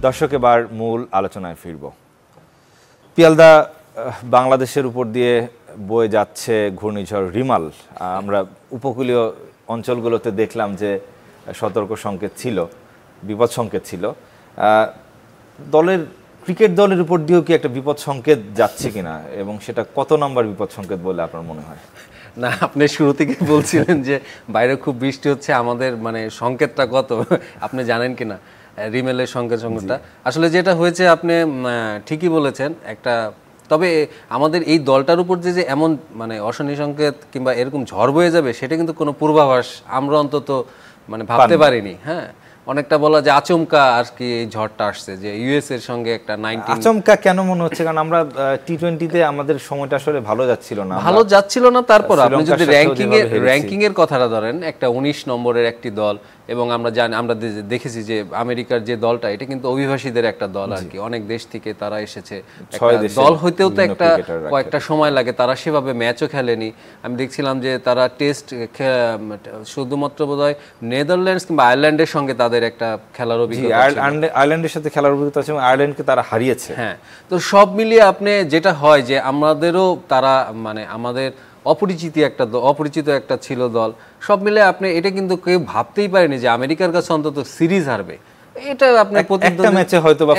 দর্শক এবার মূল আলোচনায় ফিরব। পিয়ালদা বাংলাদেশের উপর দিয়ে বয়ে যাচ্ছে ঘূর্ণিঝড় রিমাল। আমরা উপকূলীয় অঞ্চলগুলোতে দেখলাম যে সতর্ক সংকেত ছিল, বিপদ সংকেত ছিল। ক্রিকেট দলের উপর দিয়েও কি একটা বিপদ সংকেত যাচ্ছে কিনা, এবং সেটা কত নম্বর বিপদ সংকেত বলে আপনার মনে হয়? না, আপনি শুরু থেকে বলছিলেন যে বাইরে খুব বৃষ্টি হচ্ছে, আমাদের মানে সংকেতটা কত আপনি জানেন কিনা রিমেলের সংকেতটা? আসলে যেটা হয়েছে আপনি ঠিকই বলেছেন একটা, তবে আমাদের এই দলটার উপর যে এমন মানে অশনি সংকেত কিংবা এরকম ঝড় বয়ে যাবে সেটা কিন্তু কোনো পূর্বাভাস আমরা অন্তত মানে ভাবতে পারিনি। হ্যাঁ, অনেকটা বলা যে আচমকা আর কি এই ঝড়টা আসছে, যে ইউএস এর সঙ্গে একটা 19 আচমকা কেন মনে হচ্ছে? কারণ আমরা টি-20 আমাদের সময়টা আসলে ভালো যাচ্ছিল না, তারপর আপনি যদি র্যাঙ্কিং এর কথাটা ধরেন, একটা 19 নম্বরের একটি দল, এবং আমরা দেখেছি যে আমেরিকার যে দলটা, এটা কিন্তু অভিবাসীদের একটা দল আর কি, অনেক দেশ থেকে তারা এসেছে। দল হইতেও তো একটা কয়েকটা সময় লাগে, তারা সেভাবে ম্যাচও খেলেনি। আমি দেখছিলাম যে তারা টেস্ট শুধুমাত্র বোধহয় নেদারল্যান্ডস কিংবা আয়ারল্যান্ডের সঙ্গে তাদের একটা খেলার অভিজ্ঞতা, আয়ারল্যান্ডের সাথে খেলার অভিজ্ঞতা আছে এবং আয়ারল্যান্ডকে তারা হারিয়েছে। হ্যাঁ, তো সব মিলিয়ে আপনি যেটা হয় যে আমাদেরও তারা মানে আমাদের অপরিচিত একটা ছিল দল, সব মিলে আপনি এটা কিন্তু কেউ ভাবতেই পারেনি যে আমেরিকার কাছে অন্তত সিরিজ হারবে। এটা আপনি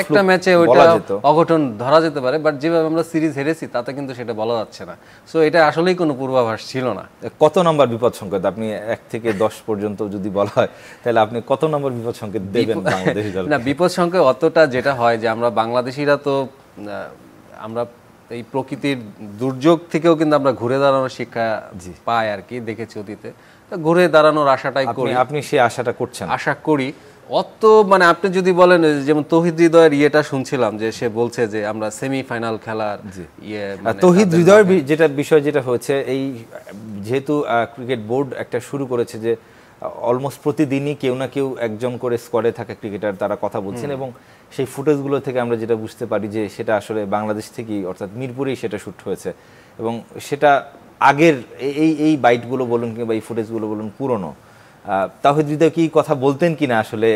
একটা ম্যাচে ওইটা অঘটন ধরা যেতে পারে, বাট যেভাবে আমরা সিরিজ হেরেছি তাতে কিন্তু সেটা বলা যাচ্ছে না। সো এটা আসলেই কোনো পূর্বাভাস ছিল না। কত নম্বর বিপদ সংকেত আপনি 1 থেকে 10 পর্যন্ত যদি বলা হয়, তাহলে আপনি কত নম্বর বিপদ সংকেত দেবেন বাংলাদেশি দল? না, বিপদ সংকেত অতটা, যেটা হয় যে আমরা বাংলাদেশিরা তো আমরা এই প্রকৃতির দুর্যোগ থেকেও কিন্তু আমরা ঘুরে দাঁড়ানোর শিক্ষা পাই আর কি, দেখেছি অতীতে। ঘুরে দাঁড়ানোর আশাটাই করি। আপনি সেই আশাটা করছেন? আশা করি। অত মানে আপনি যদি বলেন, যেমন তৌহিদ হৃদয়ের ইয়েটা শুনছিলাম যে সে বলছে যে আমরা সেমিফাইনাল খেলার তৌহিদ হৃদয়ের যেটা বিষয় যেটা হচ্ছে, এই যেহেতু ক্রিকেট বোর্ড একটা শুরু করেছে যে অলমোস্ট প্রতিদিনই কেউ না কেউ একজন করে স্কোয়াডে থাকা ক্রিকেটার তারা কথা বলছেন, এবং সেই ফুটেজগুলো থেকে আমরা যেটা বুঝতে পারি যে সেটা আসলে বাংলাদেশ থেকেই, অর্থাৎ মিরপুরেই সেটা শ্যুট হয়েছে, এবং সেটা আগের এই বাইটগুলো বলুন কিংবা এই ফুটেজগুলো বলুন পুরনো। তাওহিদ হৃদয় কি কথা বলতেন কিনা আসলে?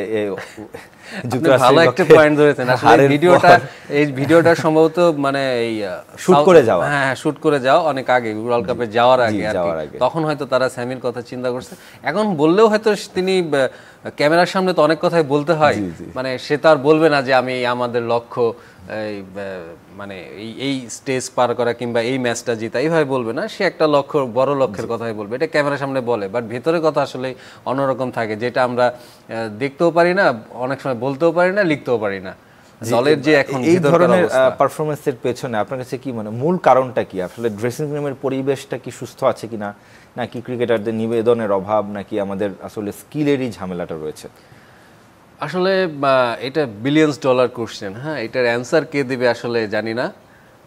ভালো একটা পয়েন্ট ধরেছেন। আসলে এই ভিডিওটা সম্ভবত মানে এই শুট করে যাওয়া, হ্যাঁ শুট করে যাওয়া অনেক আগে, ওয়ার্ল্ড কাপে যাওয়ার আগে, তখন হয়তো তারা স্যামির কথা চিন্তা করছে। এখন বললেও হয়তো তিনি ক্যামেরার সামনে তো অনেক কথাই বলতে হয়, মানে সে তো আর বলবে না যে আমি আমাদের লক্ষ্য এই মানে এই স্টেজ পার করা কিংবা এই ম্যাচটা জিতা, এইভাবে বলবে না। সে একটা বড় লক্ষ্যের কথাই বলবে, এটা ক্যামেরার সামনে বলে, বাট ভেতরের কথা আসলে অন্যরকম থাকে, যেটা আমরা দেখতেও পারি না, অনেক সময় বলতেও পারি না, লিখতেও পারি না। দলের যে এখন এই ধরনের পারফরম্যান্সের পেছনে আপনার কাছে কি মানে মূল কারণটা কি? আসলে ড্রেসিং রুমের পরিবেশটা কি সুস্থ আছে কিনা, নাকি ক্রিকেটারদের নিবেদনের অভাব, নাকি আমাদের আসলে স্কিলেরই ঝামেলাটা রয়েছে? আসলে এটা বিলিয়ন্স ডলার কোশ্চেন। হ্যাঁ, এটার অ্যান্সার কে দেবে আসলে জানি না।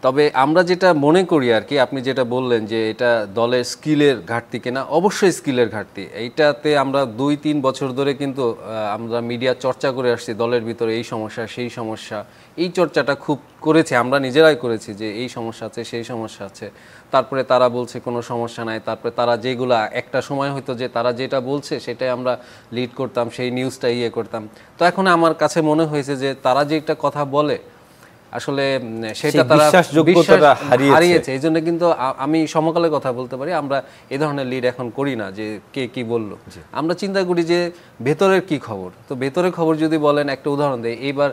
তবে আমরা যেটা মনে করি আর কি, আপনি যেটা বললেন যে এটা দলের স্কিলের ঘাটতি কিনা, অবশ্যই স্কিলের ঘাটতি। এইটাতে আমরা 2-3 বছর ধরে কিন্তু আমরা মিডিয়া চর্চা করে আসছি, দলের ভিতরে এই সমস্যা সেই সমস্যা, এই চর্চাটা খুব করেছি, আমরা নিজেরাই করেছি যে এই সমস্যা আছে সেই সমস্যা আছে। তারপরে তারা বলছে কোনো সমস্যা নাই, তারপরে তারা যেগুলো একটা সময় হয়তো যে তারা যেটা বলছে সেটাই আমরা লিড করতাম, সেই নিউজটা করতাম। তো এখন আমার কাছে মনে হয়েছে যে তারা যে একটা কথা বলে আসলে সেটা তারা বিশ্বাসযোগ্যতা হারিয়েছে। এই জন্য কিন্তু আমি সমকালের কথা বলতে পারি, আমরা এই ধরনের লিড এখন করি না যে কে কি বললো, আমরা চিন্তা করি যে ভেতরের কি খবর। তো ভেতরের খবর যদি বলেন, একটা উদাহরণ দেয়, এইবার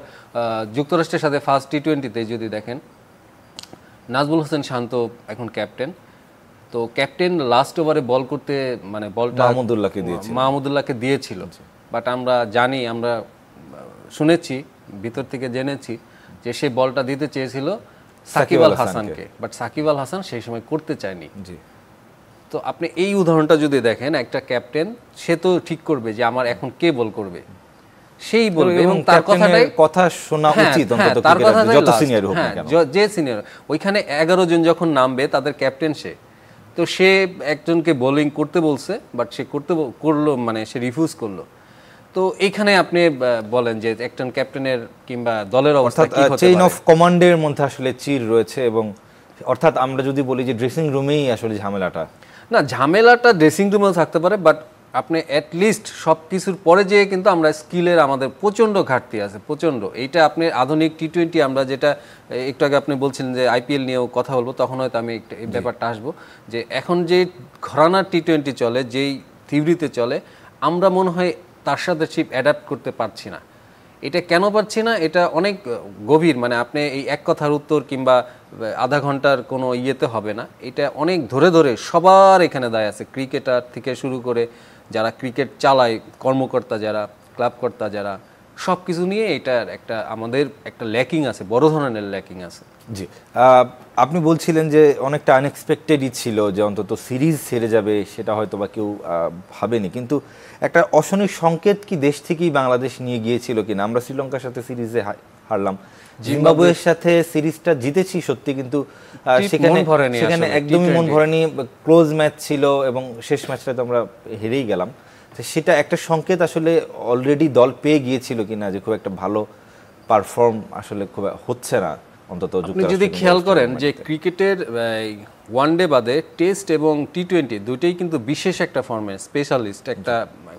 যুক্তরাষ্ট্রের সাথে ফার্স্ট টি-20তে যদি দেখেন, নাজমুল হোসেন শান্ত এখন ক্যাপ্টেন। তো ক্যাপ্টেন লাস্ট ওভারে বল করতে মানে বলটা মাহমুদুল্লাহকে দিয়েছিল, বাট আমরা জানি, আমরা শুনেছি, ভিতর থেকে জেনেছি যে সে বলটা দিতে চেয়েছিল সাকিব আল হাসানকে, বাট সাকিব আল হাসান সেই সময় করতে চায়নি। তো আপনি এই উদাহরণটা যদি দেখেন, একটা ক্যাপ্টেন সে তো ঠিক করবে যে আমার এখন কে বল করবে, সেই বলবে, এবং তার কথা শোনা উচিত অন্তত যত সিনিয়র হোক না কেন, যে সিনিয়র। ওইখানে 11 জন যখন নামবে তাদের ক্যাপ্টেন সে, তো সে একজনকে বোলিং করতে বলছে, বাট সে করলো মানে সে রিফিউজ করলো। তো এইখানে আপনি বলেন যে একজন ক্যাপ্টেনের কিংবা দলের অবস্থা কি হতে পারে? চেইন অফ কমান্ডের মধ্যে আসলে চির রয়েছে, এবং অর্থাৎ আমরা যদি বলি যে ড্রেসিং রুমেই আসলে ঝামেলাটা, না ঝামেলাটা ড্রেসিং রুমেও থাকতে পারে, বাট আপনি অ্যাটলিস্ট সব কিছুর পরে যেয়ে কিন্তু আমরা স্কিলের আমাদের প্রচণ্ড ঘাটতি আছে, প্রচণ্ড। এইটা আপনি আধুনিক টি-20 আমরা যেটা একটু আগে আপনি বলছিলেন যে আইপিএল নিয়েও কথা বলবো, তখন হয়তো আমি এই ব্যাপারটা আসবো যে এখন যে ঘরানা টি-20 চলে, যেই থিওরিতে চলে, আমরা মনে হয় তার সাথে ঠিক অ্যাডাপ্ট করতে পারছি না। এটা কেন পারছি না, এটা অনেক গভীর, মানে আপনি এই এক কথার উত্তর কিংবা আধা ঘন্টার কোনো ইয়েতে হবে না। এটা অনেক ধরে ধরে সবার এখানে দায় আছে, ক্রিকেটার থেকে শুরু করে যারা ক্রিকেট চালায়, কর্মকর্তা যারা, ক্লাবকর্তা যারা, সব কিছু নিয়ে এটার একটা আমাদের একটা ল্যাকিং আছে, বড় ধরনের ল্যাকিং আছে। জি, আপনি বলছিলেন যে অনেকটা আনএক্সপেক্টেডই ছিল যে অন্তত সিরিজ হেরে যাবে, সেটা হয়তো বা কেউ ভাবেনি, কিন্তু একটা অশনির সংকেত কি দেশ থেকেই বাংলাদেশ নিয়ে গিয়েছিল কিনা? আমরা শ্রীলঙ্কার সাথে সিরিজে হারলাম, জিম্বাবুয়ের সাথে সিরিজটা জিতেছি সত্যি, কিন্তু সেখানে একদমই মন ভরেনি, ক্লোজ ম্যাচ ছিল এবং শেষ ম্যাচটা তো আমরা হেরেই গেলাম। সেটা একটা সংকেত আসলে অলরেডি দল পেয়ে গিয়েছিল কিনা যে খুব একটা ভালো পারফর্ম আসলে খুব হচ্ছে না। অন্তত আপনি যদি খেয়াল করেন যে ক্রিকেটের ওয়ানডে বাদে টেস্ট এবং টি-20 দুটোই কিন্তু বিশেষ একটা ফরম্যাট, স্পেশালিস্ট একটা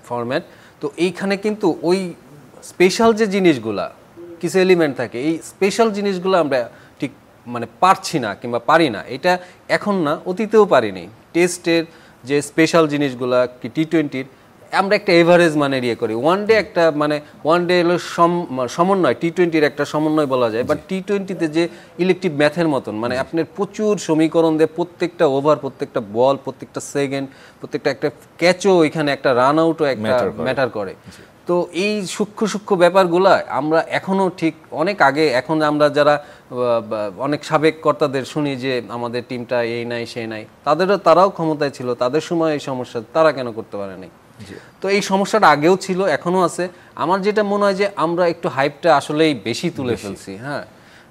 ফরম্যাট। তো এইখানে কিন্তু ওই স্পেশাল যে জিনিসগুলা কিছু এলিমেন্ট থাকে, এই স্পেশাল জিনিসগুলো আমরা ঠিক মানে পারছি না কিংবা পারি না। এটা এখন না, অতীতেও পারিনি। টেস্টের যে স্পেশাল জিনিসগুলা কি টি-20-র আমরা একটা এভারেজ মানের ইয়ে করি। ওয়ানডে একটা মানে ওয়ানডে হলো সমন্বয়, টি-20-র একটা সমন্বয় বলা যায়, বাট টি-20-তে যে ইলেকট্রিক ম্যাথের মতন, মানে আপনার প্রচুর সমীকরণ দিয়ে প্রত্যেকটা ওভার, প্রত্যেকটা বল, প্রত্যেকটা সেকেন্ড, প্রত্যেকটা একটা ক্যাচও এখানে একটা রান আউটও একটা ম্যাটার করে। তো এই সূক্ষ্ম সূক্ষ্ম ব্যাপারগুলা আমরা এখনও ঠিক অনেক আগে, এখন আমরা যারা অনেক সাবেক কর্তাদের শুনি যে আমাদের টিমটা এই নাই সেই নাই, তারাও ক্ষমতায় ছিল, তাদের সময় এই সমস্যা, তারা কেন করতে পারেনি? তো এই সমস্যাটা আগেও ছিল, এখনো আছে। আমার যেটা মনে হয় যে আমরা একটু হাইপটা আসলেই বেশি তুলে ফেলছি। হ্যাঁ,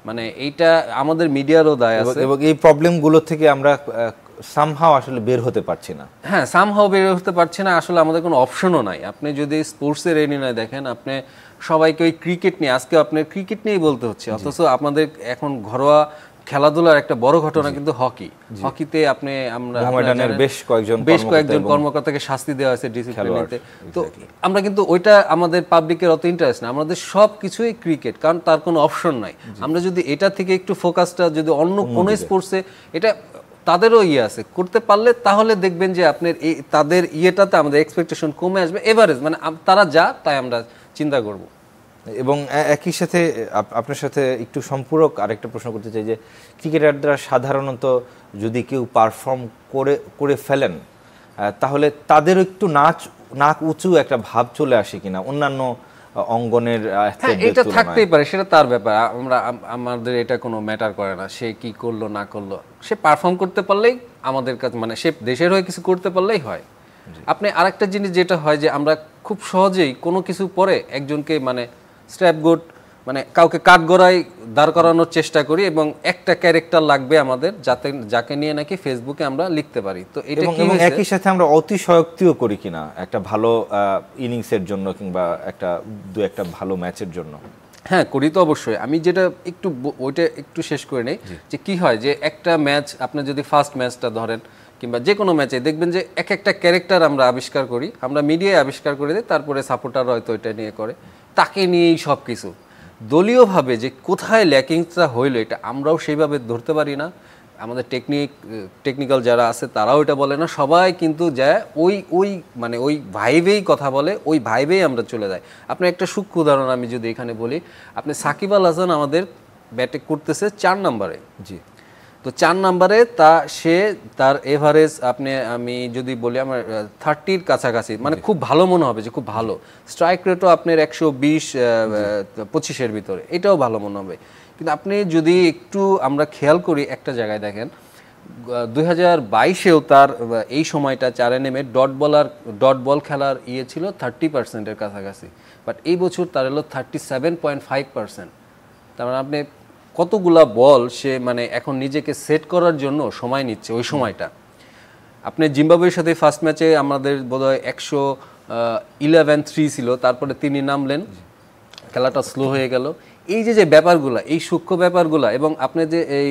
মানে এইটা আমাদের মিডিয়ারও দায় আছে এবং এই প্রবলেমগুলো থেকে আমরা সামহাও আসলে বের হতে পারছি না। হ্যাঁ, সামহাও বের হতে পারছি না, আসলে আমাদের কোনো অপশনও নাই। আপনি যদি স্পোর্টসের এরিনায় দেখেন, আপনি সবাইকে ওই ক্রিকেট নিয়ে, আজকে আপনার ক্রিকেট নিয়েই বলতে হচ্ছে, অথচ আপনাদের এখন ঘরোয়া খেলাধুলার একটা বড় ঘটনা কিন্তু হকি। হকিতে আমরা বেশ কয়েকজন কর্মকর্তাকে শাস্তি দেওয়া হয়েছে ডিসিপ্লিনেতে। তো আমরা কিন্তু ওইটা আমাদের পাবলিকের অত ইন্টারেস্ট না, আমাদের সব কিছুই ক্রিকেট, কারণ তার কোনো অপশন নাই। আমরা যদি এটা থেকে একটু ফোকাসটা যদি অন্য কোনো স্পোর্টসে, এটা তাদেরও ইয়ে আছে করতে পারলে, তাহলে দেখবেন যে আপনার এই তাদের ইয়েটাতে আমাদের এক্সপেকটেশন কমে আসবে, এভারেজ মানে তারা যা তাই আমরা চিন্তা করব। এবং একই সাথে আপনার সাথে একটু সম্পূরক আরেকটা প্রশ্ন করতে চাই যে ক্রিকেটাররা সাধারণত যদি কেউ পারফর্ম করে ফেলেন, তাহলে তাদেরও একটু নাক উঁচু একটা ভাব চলে আসে কিনা অন্যান্য অঙ্গনের? এটা থাকতেই পারে, সেটা তার ব্যাপার, আমাদের এটা কোনো ম্যাটার করে না। সে কি করলো না করলো, সে পারফর্ম করতে পারলেই আমাদের কাছে, মানে সে দেশের হয়ে কিছু করতে পারলেই হয়। আপনি আরেকটা জিনিস যেটা হয় যে আমরা খুব সহজেই কোনো কিছু পরে একজনকে মানে স্ট্র্যাপ গুড, মানে কাউকে কাঠগড়ায় দাঁড় করানোর চেষ্টা করি, এবং একটা ক্যারেক্টার লাগবে আমাদের, যাকে নিয়ে নাকি ফেসবুকে আমরা লিখতে পারি। তো এটা কি একই সাথে আমরা অতিশয়োক্তিও করি কিনা একটা ভালো ইনিংসের জন্য কিংবা একটা ভালো ম্যাচের জন্য? হ্যাঁ, করি তো অবশ্যই। আমি যেটা ওইটা একটু শেষ করে নেই যে কি হয় যে একটা ম্যাচ, আপনি যদি ফার্স্ট ম্যাচটা ধরেন কিংবা যে কোনো ম্যাচে দেখবেন যে একটা ক্যারেক্টার আমরা আবিষ্কার করি, আমরা মিডিয়ায় আবিষ্কার করে দিই, তারপরে সাপোর্টাররা হয়তো এটা নিয়ে করে, তাকে নিয়েই সব কিছু। দলীয়ভাবে যে কোথায় ল্যাকিংসটা হইলো, এটা আমরাও সেইভাবে ধরতে পারি না, আমাদের টেকনিক্যাল যারা আছে তারাও এটা বলে না, সবাই কিন্তু যায় ওই মানে ওই ভাইবেই কথা বলে, ওই ভাইবেই আমরা চলে যাই। আপনার একটা সূক্ষ্ম উদাহরণ আমি যদি এখানে বলি, আপনি সাকিব আল হাসান আমাদের ব্যাটে করতেছে 4 নম্বরে। জি, তো 4 নম্বরে তার এভারেজ আমি যদি বলি আমার 30-র কাছাকাছি, মানে খুব ভালো মনে হবে যে খুব ভালো। স্ট্রাইক রেটও আপনার 120-25-এর ভিতরে, এটাও ভালো মনে হবে। কিন্তু আপনি যদি একটু আমরা খেয়াল করি একটা জায়গায় দেখেন, 2022-এও তার এই সময়টা 4 নেমে ডট বল খেলার ইয়ে ছিল 30%-এর কাছাকাছি, বাট এই বছর তার হলো 37.5%। তার মানে আপনি কতগুলা বল সে মানে এখন নিজেকে সেট করার জন্য সময় নিচ্ছে। ওই সময়টা আপনি জিম্বাবুয়ের সাথে ফার্স্ট ম্যাচে আমাদের বোধহয় 111-3 ছিল, তারপরে তিনি নামলেন, খেলাটা স্লো হয়ে গেল। এই যে ব্যাপারগুলা, এই সূক্ষ্ম ব্যাপারগুলা, এবং আপনি যে এই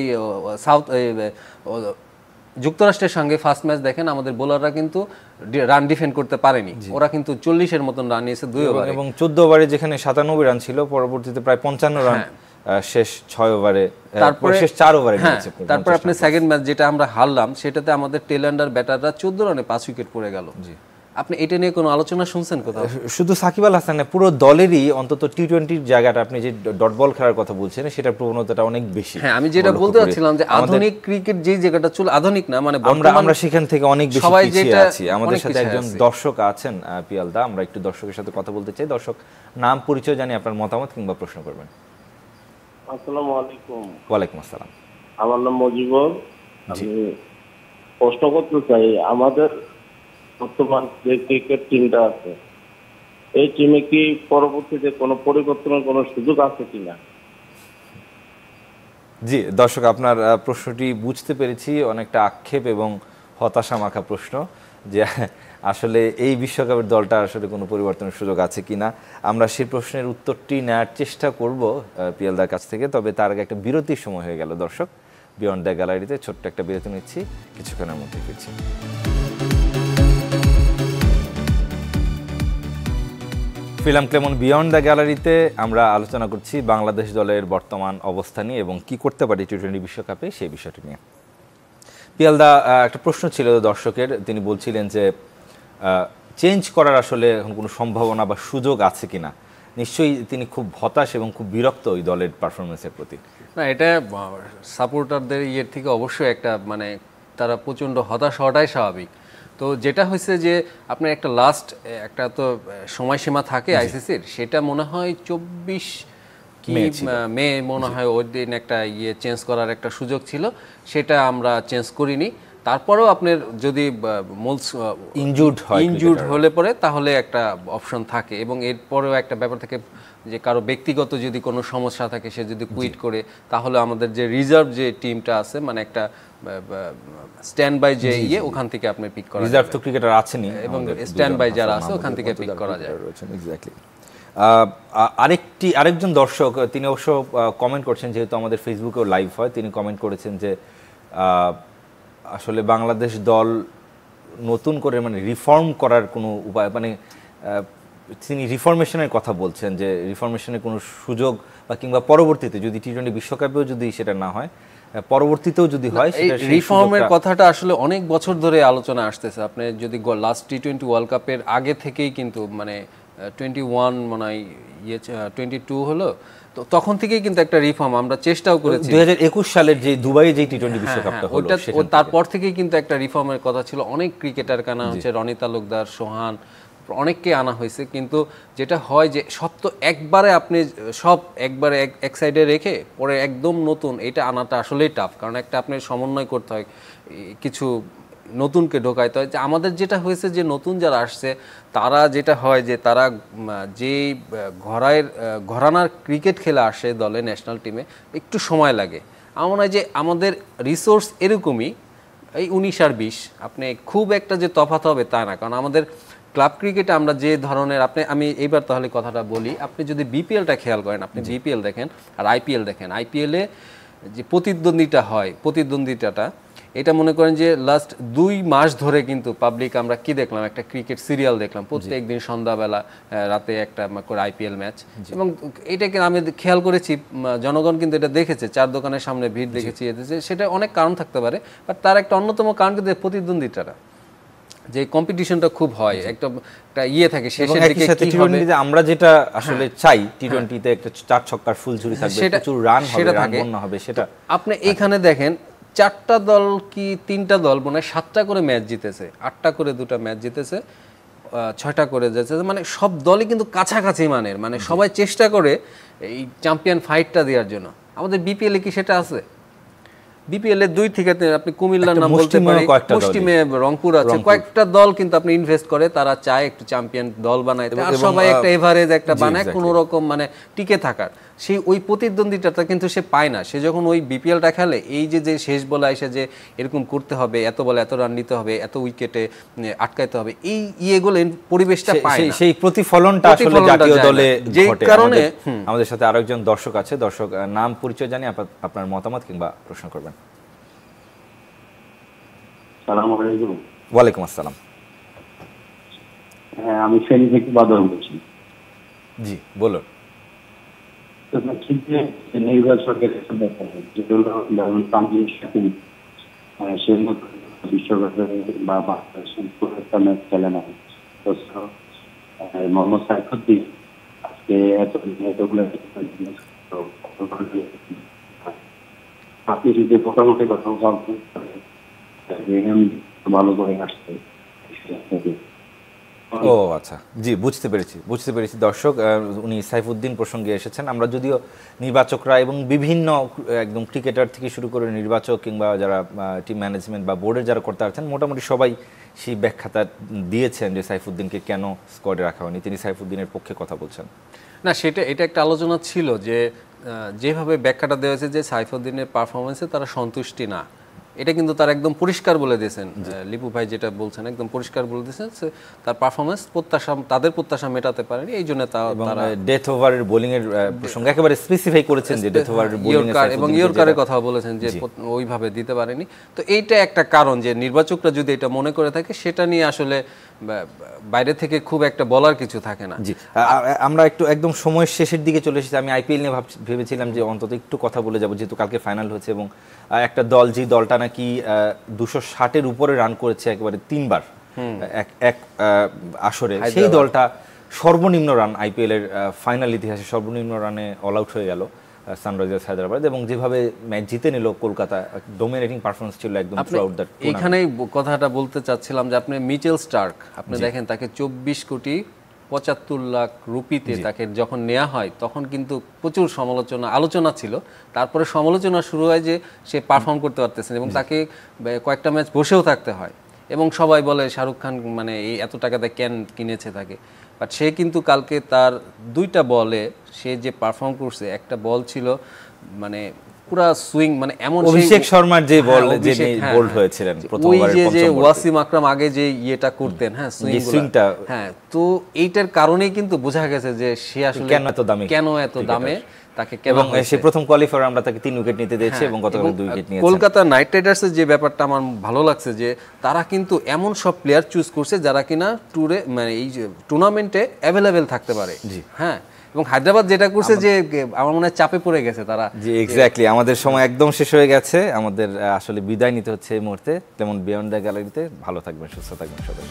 যুক্তরাষ্ট্রের সঙ্গে ফার্স্ট ম্যাচ দেখেন আমাদের বোলাররা কিন্তু রান ডিফেন্ড করতে পারেনি, ওরা কিন্তু 40-এর মতন রান নিয়েছে 2 ওভারে এবং 14 ওভারে যেখানে 97 রান ছিল, পরবর্তীতে প্রায় 55 রান শেষ 6 ওভারে, তারপরে শেষ 4 ওভারে নিয়েছে। তারপর আপনি সেকেন্ড ম্যাচ যেটা আমরা হারলাম সেটাতে আমাদের টেল এন্ডার ব্যাটাররা 14 রানে 5 উইকেট পড়ে গেল। আপনি এটা নিয়ে কোনো আলোচনা শুনছেন কোথাও? শুধু সাকিব আল হাসান না, পুরো দলেরই অন্তত টি-20 জায়গাটা, আপনি যে ডট বল খেলার কথা বলছেন সেটার প্রবণতাটা অনেক বেশি। হ্যাঁ, আমি যেটা বলতে চাচ্ছিলাম যে আধুনিক ক্রিকেট যেই জায়গাটা চলে, আধুনিক না মানে আমরা সেখান থেকে অনেক বেশি পিছিয়ে আছি। আমাদের সাথে একজন দর্শক আছেন পিয়াল দা, আমরা একটু দর্শকের সাথে কথা বলতে চাই। দর্শক, নাম পরিচয় জানি, আপনার মতামত কিংবা প্রশ্ন করবেন। আসসালামু আলাইকুম। ওয়ালাইকুম আসসালাম। আমার নাম মজিবুর। আমি প্রশ্ন করতে চাই, আমাদের বর্তমান যে ক্রিকেট টিমটা আছে, এই টিমে কি পরবর্তীতে কোনো পরিবর্তনের কোনো সুযোগ আছে কিনা? জি দর্শক, আপনার প্রশ্নটি বুঝতে পেরেছি, অনেকটা আক্ষেপ এবং হতাশা মাখা প্রশ্ন যে আসলে এই বিশ্বকাপের দলটা আসলে কোনো পরিবর্তনের সুযোগ আছে কিনা। আমরা সেই প্রশ্নের উত্তরটি নেওয়ার চেষ্টা করব পিয়ালদার কাছ থেকে, তবে তার আগে একটা বিরতির সময় হয়ে গেল দর্শক। বিয়ন্ড দ্য গ্যালারিতে ছোট্ট একটা বিরতি নিচ্ছি, কিছুক্ষণের মধ্যে ফিরছি। ফিল্ম ক্লেমন বিয়ন্ড দ্য গ্যালারিতে আমরা আলোচনা করছি বাংলাদেশ দলের বর্তমান অবস্থা নিয়ে এবং কি করতে পারে টি-20 বিশ্বকাপে সেই বিষয়টি নিয়ে। পিয়ালদা, একটা প্রশ্ন ছিল দর্শকের, তিনি বলছিলেন যে চেঞ্জ করার আসলে এখন কোনো সম্ভাবনা বা সুযোগ আছে কিনা। নিশ্চয়ই তিনি খুব হতাশ এবং খুব বিরক্ত ওই দলের পারফরমেন্সের প্রতি। না, এটা সাপোর্টারদের ইয়ের থেকে অবশ্যই একটা মানে তারা প্রচণ্ড হতাশ হওয়াটাই স্বাভাবিক। তো যেটা হয়েছে যে আপনার একটা লাস্ট একটা তো সময়সীমা থাকে আইসিসির, সেটা মনে হয় 24 মে মনে হয় ওই দিন একটা চেঞ্জ করার একটা সুযোগ ছিল, সেটা আমরা চেঞ্জ করিনি। তারপরেও আপনার যদি ইনজুর্ড হলে পরে তাহলে একটা অপশন থাকে, এবং এরপরেও একটা ব্যাপার থাকে যে কারো ব্যক্তিগত যদি কোনো সমস্যা থাকে, সে যদি কুইট করে, তাহলে আমাদের যে রিজার্ভ যে টিমটা আছে মানে একটা স্ট্যান্ড বাই যে ওখান থেকে আপনি পিক করা রিজার্ভ তো ক্রিকেটার আছেনই, এবং স্ট্যান্ড বাই যারা আছে ওখান থেকে পিক করা যায়। এক্স্যাক্টলি। আরেকজন দর্শক, তিনি অবশ্য কমেন্ট করছেন, যেহেতু আমাদের ফেসবুকেও লাইভ হয়, তিনি কমেন্ট করেছেন যে আসলে বাংলাদেশ দল নতুন করে মানে রিফর্ম করার কোনো উপায়, মানে তিনি রিফরমেশনের কথা বলছেন, যে রিফরমেশনের কোনো সুযোগ বা কিংবা পরবর্তীতে যদি টি-20 বিশ্বকাপেও যদি সেটা না হয়, পরবর্তীতেও যদি হয়, রিফর্মের কথাটা আসলে অনেক বছর ধরে আলোচনা আসতেছে। আপনি যদি লাস্ট টি-20 ওয়ার্ল্ড কাপের আগে থেকেই কিন্তু মানে 21 মনে হয় 22 হলো, তো তখন থেকেই কিন্তু একটা রিফর্ম আমরা চেষ্টাও করেছি। 2021 সালের যে দুবাইয়ে যে টি-20 বিশ্বকাপটা হলো, তারপর থেকেই কিন্তু একটা রিফর্মের কথা ছিল। অনেক ক্রিকেটার কানা হচ্ছে, রনি তালুকদার, সোহান, অনেককে আনা হয়েছে, কিন্তু যেটা হয় যে সব তো একবারে আপনি সব একবারে এক সাইডে রেখে পরে একদম নতুন এটা আনাটা আসলেই টাফ, কারণ একটা আপনার সমন্বয় করতে হয়, কিছু নতুনকে ঢোকাইতে হয়। যে আমাদের যেটা হয়েছে যে নতুন যারা আসছে তারা যেটা হয় যে তারা যে ঘরানার ক্রিকেট খেলে আসে দলে, ন্যাশনাল টিমে একটু সময় লাগে। আমার মনে হয় যে আমাদের রিসোর্স এরকমই, এই 19 আর 20 আপনি খুব একটা যে তফাৎ হবে তা না, কারণ আমাদের ক্লাব ক্রিকেটে আমরা যে ধরনের আমি এইবার তাহলে কথাটা বলি, আপনি যদি বিপিএলটা খেয়াল করেন, আপনি বিপিএল দেখেন আর আইপিএল দেখেন, আইপিএলে যে প্রতিদ্বন্দ্বিতাটা এটা মনে করেন যে লাস্ট 2 মাস ধরে কিন্তু পাবলিক আমরা কি দেখলাম, একটা ক্রিকেট সিরিয়াল দেখলাম প্রত্যেক দিন সন্ধ্যাবেলা রাতে একটা করে আইপিএল ম্যাচ, এবং এটাকে আমি খেয়াল করেছি জনগণ কিন্তু এটা দেখেছে, 4 দোকানের সামনে ভিড় দেখেছি, সেটা অনেক কারণ থাকতে পারে, বাট তার একটা অন্যতম কারণ কিন্তু প্রতিদ্বন্দ্বিতাটা, যে কম্পিটিশনটা খুব হয়, একটা থাকে শেষের দিকে কি হবে। আমরা যেটা আসলে চাই টি-20 তে একটা 4 ছক্কার ফুলঝুরি থাকবে, প্রচুর রান হবে, রান বন্যা হবে, সেটা আপনি এইখানে দেখেন 4টা দল কি 3টা দল মনে হয় 7টা করে ম্যাচ জিতেছে, 8টা করে 2টা ম্যাচ জিতেছে, 6টা করে যাচ্ছে, মানে সব দলই কিন্তু কাছাকাছি মানের, মানে সবাই চেষ্টা করে এই চ্যাম্পিয়ন ফাইটটা দেওয়ার জন্য। আমাদের বিপিএল কি সেটা আছে? বিপিএল এর 2 থেকে আপনি কুমিল্লার নাম বলতে পারেন, পশ্চিমে রংপুর আছে, কয়েকটা দল কিন্তু আপনি ইনভেস্ট করে তারা চায় একটু চ্যাম্পিয়ন দল বানাইতে, আর সবাই একটা এভারেজ একটা বানায় কোনো রকম মানে টিকে থাকার, সেই ওই প্রতিদ্বন্দ্বিতাটা কিন্তু সে পায় না। সে যখন ওই বিপিএলটা খেলে, এই যে শেষ বলে এসে যে এরকম করতে হবে, এত বলে এত রান নিতে হবে, এত উইকেটে আটকাইতে হবে, এই ইয়েগুলো পরিবেশটা পায় না, সেই প্রতিফলনটা আসলে জাতীয় দলে ঘটে। যে কারণে আমাদের সাথে আরেকজন দর্শক আছে, দর্শক নাম পরিচয় জানি, আপনার মতামত কিংবা প্রশ্ন করবেন। সালাম আলাইকুম। ওয়ালাইকুম আসসালাম। হ্যাঁ, আমি ফেনী থেকে বাদল বলছি। জি বলুন। তো ঠিক যে নির্বাচকের একটা ব্যাপার, যেগুলো ধরুন তানজিম সাকিব সেই মতো বিশ্বকাপে বা বাংলাদেশের পুরো একটা ম্যাচ খেলে না, তো মোহাম্মদ সাইফুদ্দিন আজকে এতগুলো আপনি যদি মোটামুটি কথা বলতেন ভালো করে আসতে। ও আচ্ছা, জি বুঝতে পেরেছি দর্শক, উনি সাইফুদ্দিন প্রসঙ্গে এসেছেন। আমরা যদিও নির্বাচকরা এবং বিভিন্ন একদম ক্রিকেটার থেকে শুরু করে নির্বাচক কিংবা যারা টিম ম্যানেজমেন্ট বা বোর্ডের যারা করতে আছেন মোটামুটি সবাই সেই ব্যাখ্যাটা দিয়েছেন যে সাইফুদ্দিনকে কেন স্কোয়াডে রাখা হয়নি, তিনি সাইফুদ্দিনের পক্ষে কথা বলছেন। না, এটা একটা আলোচনা ছিল যে যেভাবে ব্যাখ্যাটা দেওয়া হয়েছে যে সাইফুদ্দিনের পারফরমেন্সে তারা সন্তুষ্টি না, এটা কিন্তু তার একদম পরিষ্কার বলে দিয়েছেন। লিপু ভাই যেটা বলছেন একদম পরিষ্কার বলে দিয়েছেন, তার পারফরমেন্স তাদের প্রত্যাশা মেটাতে পারেনি, এই জন্য তারা ডেথ ওভারের বোলিং এর প্রসঙ্গে একেবারে স্পেসিফাই করেছেন যে ডেথ ওভারের বোলিং এবং ইয়র্কারের কথা বলেছেন যে ওইভাবে দিতে পারেনি। তো এইটা একটা কারণ যে নির্বাচকরা যদি এটা মনে করে থাকে, সেটা নিয়ে আসলে বাইরে থেকে খুব একটা বলার কিছু থাকে না। জি, আমরা একটু একদম সময়ের শেষের দিকে চলে এসেছি। আমি আইপিএল নিয়ে ভেবেছিলাম যে অন্তত একটু কথা বলে যাব, যেহেতু কালকে ফাইনাল হচ্ছে এবং একটা দল, যে দলটা নাকি 260-এর উপরে রান করেছে একেবারে 3 বার এক আসরে, সেই দলটা সর্বনিম্ন রান আইপিএল এর ফাইনাল ইতিহাসে সর্বনিম্ন রানে অল আউট হয়ে গেল সানরাইজার্স হায়দ্রাবাদ, এবং যেভাবে ম্যাচ জিতে নিল কলকাতা, ডোমিনেটিং পারফরম্যান্স ছিল একদম থ্রুআউট দ্যাট। এইখানেই কথাটা বলতে চাচ্ছিলাম যে আপনি মিচেল স্টার্ক, আপনি দেখেন তাকে 24,75,00,000 রুপিতে তাকে যখন নেওয়া হয়, তখন কিন্তু প্রচুর আলোচনা ছিল। তারপরে সমালোচনা শুরু হয় যে সে পারফর্ম করতে পারতেছেন এবং তাকে কয়েকটা ম্যাচ বসেও থাকতে হয়, এবং সবাই বলে শাহরুখ খান মানে এই এত টাকাতে কেন কিনেছে তাকে। বাট সে কিন্তু কালকে তার 2টা বলে সে যে পারফর্ম করছে, একটা বল ছিল মানে পুরা সুইং, মানে এমন অভিষেক শর্মার যে বল যে বোল্ড হয়েছিলেন প্রথম ওভারে, ওই যে ওয়াসিম আকরাম আগে যে ইয়েটা করতেন, হ্যাঁ সুইংটা, হ্যাঁ, তো এইটার কারণেই কিন্তু বোঝা গেছে যে সে আসলে কেন এত দামে তাকে, এবং সে প্রথম কোয়ালিফায়ার আমরা তাকে 3 উইকেট নিতে দিয়েছি এবং গতকাল 2 উইকেট নিয়েছে। কলকাতা নাইট রাইডার্সের যে ব্যাপারটা আমার ভালো লাগছে যে তারা কিন্তু এমন সব প্লেয়ার চুজ করছে যারা কিনা ট্যুরে মানে এই টুর্নামেন্টে অ্যাভেলেবেল থাকতে পারে। হ্যাঁ, এবং হায়দ্রাবাদ যেটা করছে যে আমার মনে হয় চাপে পড়ে গেছে তারা। জি এক্স্যাক্টলি, আমাদের সময় একদম শেষ হয়ে গেছে, আমাদের আসলে বিদায় নিতে হচ্ছে এই মুহূর্তে। তেমন বিয়ন্ড দ্য গ্যালারিতে ভালো থাকবেন, সুস্থ থাকবেন সবাই।